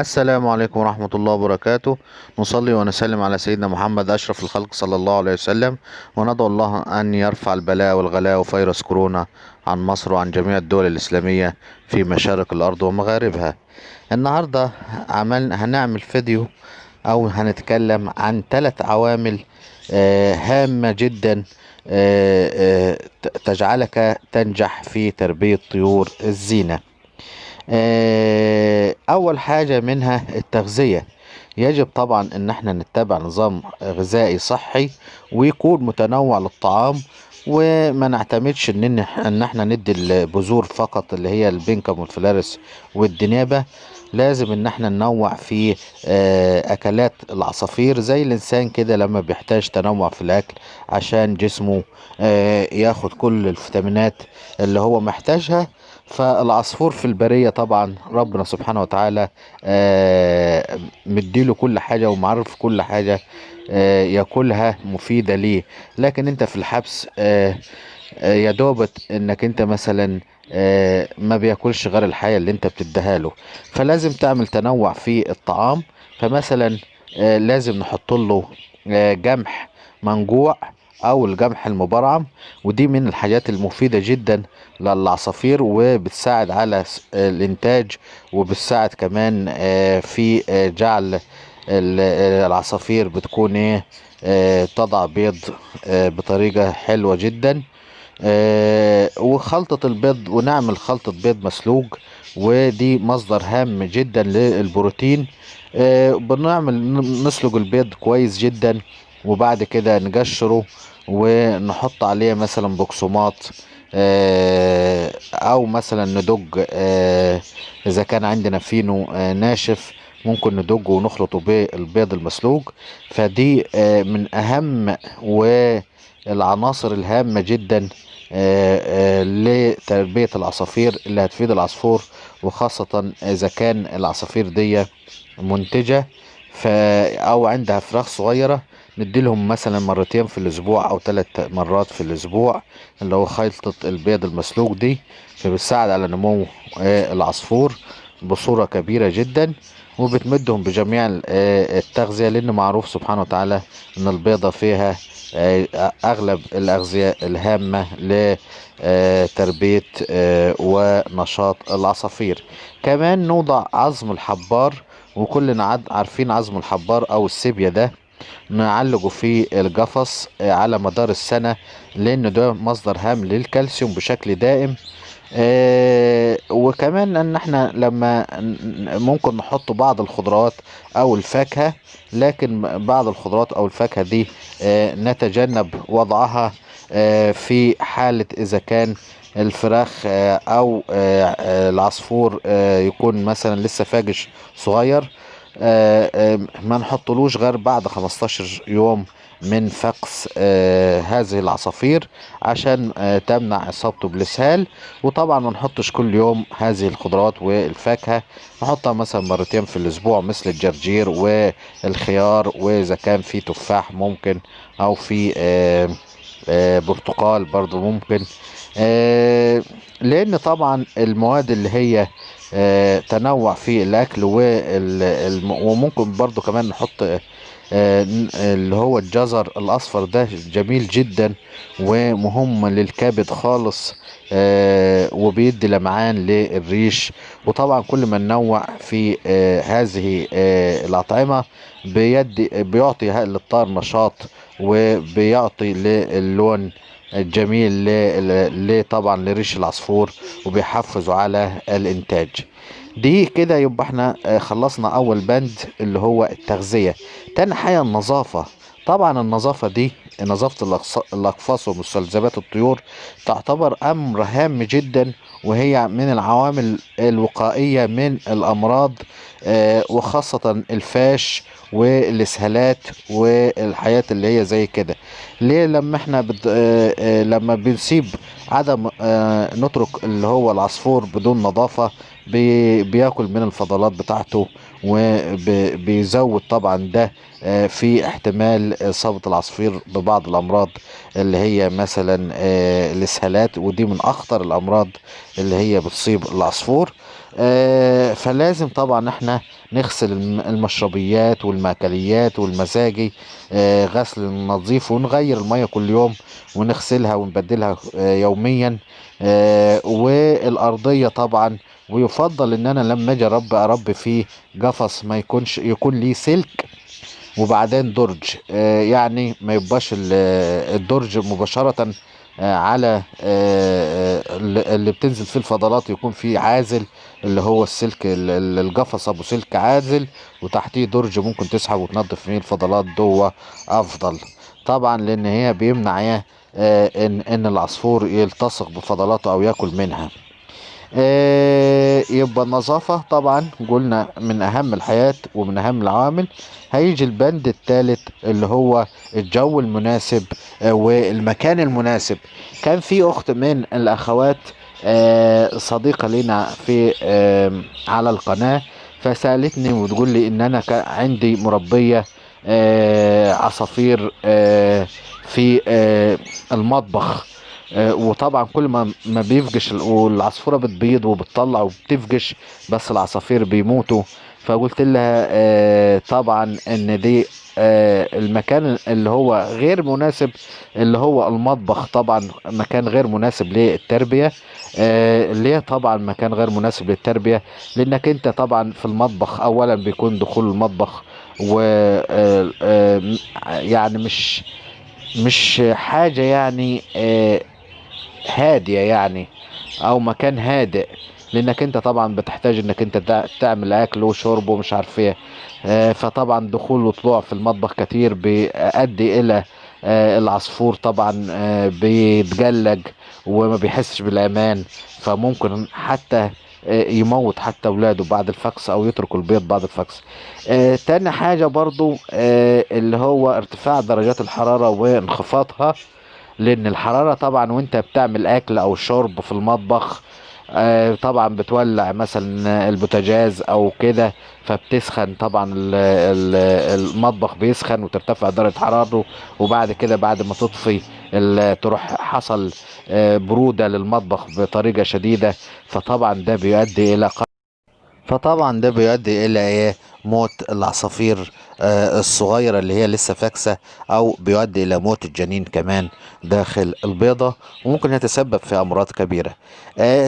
السلام عليكم ورحمة الله وبركاته. نصلي ونسلم على سيدنا محمد أشرف الخلق صلى الله عليه وسلم، وندعو الله أن يرفع البلاء والغلاء وفيروس كورونا عن مصر وعن جميع الدول الإسلامية في مشارق الأرض ومغاربها. النهاردة هنعمل فيديو أو هنتكلم عن 3 عوامل هامة جدا تجعلك تنجح في تربية طيور الزينة. اول حاجة منها التغذية. يجب طبعا ان احنا نتبع نظام غذائي صحي ويكون متنوع للطعام، وما نعتمدش ان احنا ندي البذور فقط اللي هي البنكم والفلارس والدنابة. لازم ان احنا ننوع في اكلات العصافير زي الانسان كده، لما بيحتاج تنوع في الاكل عشان جسمه ياخد كل الفيتامينات اللي هو محتاجها. فالعصفور في البرية طبعا ربنا سبحانه وتعالى مديله كل حاجة ومعرف كل حاجة ياكلها مفيدة ليه. لكن انت في الحبس يا دوبت انك انت مثلا ما بياكلش غير الحياة اللي انت بتديها له. فلازم تعمل تنوع في الطعام. فمثلا لازم نحط له جمح منجوع او الجمح المبرعم، ودي من الحاجات المفيدة جدا للعصافير وبتساعد على الانتاج، وبتساعد كمان في جعل العصافير بتكون تضع بيض بطريقة حلوة جدا. وخلطة البيض، ونعمل خلطة بيض مسلوق، ودي مصدر هام جدا للبروتين. بنعمل نسلق البيض كويس جدا، وبعد كده نقشره ونحط عليه مثلا بقسماط، او مثلا ندج اذا كان عندنا فينو ناشف ممكن ندجه ونخلطه بالبيض المسلوق. فدي من اهم والعناصر الهامة جدا لتربية العصافير اللي هتفيد العصفور، وخاصة اذا كان العصافير دي منتجة او عندها فراخ صغيرة. نديلهم مثلا مرتين في الاسبوع او 3 مرات في الاسبوع اللي هو خلطة البيض المسلوق دي، فبتساعد على نمو العصفور بصورة كبيرة جدا، وبتمدهم بجميع التغذية، لان معروف سبحانه وتعالى ان البيضة فيها اغلب الاغذية الهامة لتربية ونشاط العصافير. كمان نوضع عظم الحبار، وكلنا عارفين عظم الحبار او السيبيا ده نعلقه في القفص على مدار السنة، لأن ده مصدر هام للكالسيوم بشكل دائم. وكمان ان احنا لما ممكن نحط بعض الخضروات او الفاكهة، لكن بعض الخضروات او الفاكهة دي نتجنب وضعها في حالة اذا كان الفراخ او العصفور يكون مثلا لسه فاجش صغير. ما نحطلوش غير بعد 15 يوم من فقس هذه العصافير عشان تمنع اصابته بالاسهال. وطبعا ما نحطش كل يوم هذه الخضروات والفاكهة، نحطها مثلا مرتين في الاسبوع مثل الجرجير والخيار، واذا كان في تفاح ممكن، او في برتقال برضو ممكن. لان طبعا المواد اللي هي تنوع في الاكل وممكن برضو كمان نحط اللي هو الجزر الاصفر ده جميل جدا ومهم للكبد خالص، وبيدي لمعان للريش. وطبعا كل ما ننوع في هذه الاطعمة بيعطي للطار نشاط، وبيعطي للون الجميل طبعا لريش العصفور، وبيحفزوا على الانتاج. دي كده يبقى احنا خلصنا اول بند اللي هو التغذية. تاني حاجة النظافة. طبعا النظافة دي، نظافة الاقفاص ومستلزمات الطيور تعتبر امر هام جدا، وهي من العوامل الوقائية من الامراض، وخاصة الفاش والاسهالات والحياة اللي هي زي كده. ليه؟ لما احنا لما بنسيب عدم نترك اللي هو العصفور بدون نظافة بياكل من الفضلات بتاعته، وبيزود طبعا ده في احتمال اصابة العصفور ببعض الامراض اللي هي مثلا الاسهالات، ودي من اخطر الامراض اللي هي بتصيب العصفور. فلازم طبعا احنا نغسل المشربيات والمأكليات والمزاجي غسل نظيف، ونغير المية كل يوم ونغسلها ونبدلها يوميا. والأرضية طبعا، ويفضل ان انا لما اجي اربي فيه قفص ما يكون ليه سلك وبعدين درج. يعني ما يبقاش الدرج مباشرة على اللي بتنزل فيه الفضلات، يكون فيه عازل اللي هو السلك القفص ابو سلك عازل، وتحتيه درج ممكن تسحب وتنظف فيه الفضلات جوه افضل طبعا، لان هي بيمنع ان العصفور يلتصق بفضلاته او ياكل منها. يبقى النظافة طبعا قلنا من أهم الحياة ومن أهم العوامل. هيجي البند الثالث اللي هو الجو المناسب والمكان المناسب. كان في أخت من الأخوات صديقة لنا في على القناة، فسألتني وتقول لي إن أنا كان عندي مربية عصافير في المطبخ. وطبعا كل ما بيفقش والعصفوره بتبيض وبتطلع وبتفقش، بس العصافير بيموتوا. فقلت لها طبعا ان دي المكان اللي هو غير مناسب، اللي هو المطبخ طبعا مكان غير مناسب للتربية. ليه طبعا مكان غير مناسب للتربية؟ لانك انت طبعا في المطبخ اولا بيكون دخول المطبخ و يعني مش حاجة يعني هادية يعني، او مكان هادئ، لانك انت طبعا بتحتاج انك انت تعمل اكل وشرب ومش عارف ايه. فطبعا دخول وطلوع في المطبخ كتير بيؤدي الى العصفور طبعا بيتجلج وما بيحسش بالامان، فممكن حتى يموت حتى اولاده بعد الفقس او يترك البيض بعد الفقس. تاني حاجة برضو اللي هو ارتفاع درجات الحرارة وانخفاضها، لان الحرارة طبعا وانت بتعمل اكل او شرب في المطبخ طبعا بتولع مثلا البوتاجاز او كده، فبتسخن طبعا المطبخ بيسخن وترتفع درجة حرارته، وبعد كده بعد ما تطفي تروح حصل برودة للمطبخ بطريقة شديدة. فطبعا ده بيؤدي الى فطبعا ده بيؤدي الى ايه؟ موت العصافير الصغيرة اللي هي لسه فاكسة، او بيؤدي الى موت الجنين كمان داخل البيضة، وممكن يتسبب في امراض كبيرة.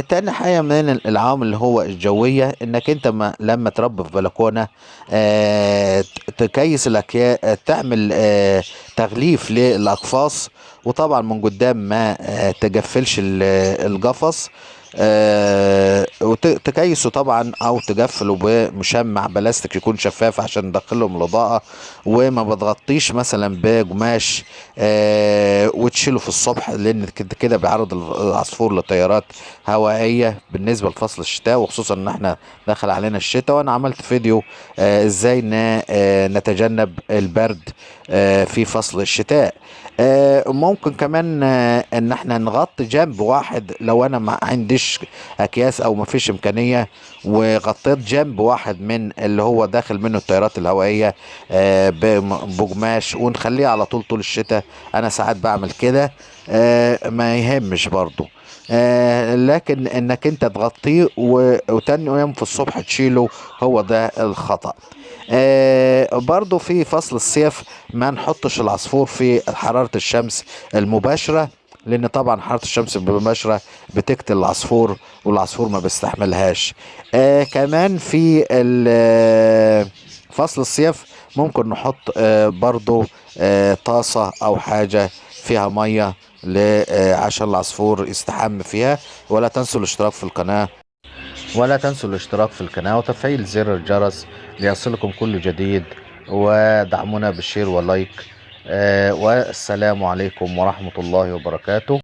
تاني حاجة من العوامل اللي هو الجوية، انك انت لما تربي في بلكونة تكيس الاكياس، تعمل تغليف للاقفاص، وطبعا من قدام ما تجفلش القفص. وتكيسه طبعا او تقفله بمشمع بلاستيك يكون شفاف عشان ندخلهم الاضاءة، وما بتغطيش مثلا بقماش وتشيله في الصبح، لان كده كده بيعرض العصفور لتيارات هوائية بالنسبة لفصل الشتاء، وخصوصا ان احنا دخل علينا الشتاء. وانا عملت فيديو ازاي نتجنب البرد في فصل الشتاء. ممكن كمان ان احنا نغطي جنب واحد لو انا ما عنديش اكياس او ما فيش امكانية، وغطيت جنب واحد من اللي هو داخل منه التيارات الهوائية بقماش، ونخليه على طول الشتاء. انا ساعات بعمل كده ما يهمش برضو. لكن انك انت تغطيه وتاني يوم في الصبح تشيله، هو ده الخطأ. برضو في فصل الصيف ما نحطش العصفور في حرارة الشمس المباشرة، لان طبعا حرارة الشمس المباشرة بتقتل العصفور، والعصفور ما بيستحملهاش. كمان في فصل الصيف ممكن نحط برضو طاسة او حاجة فيها مية عشان العصفور يستحم فيها. ولا تنسوا الاشتراك في القناة وتفعيل زر الجرس ليصلكم كل جديد، ودعمونا بالشير واللايك. والسلام عليكم ورحمة الله وبركاته.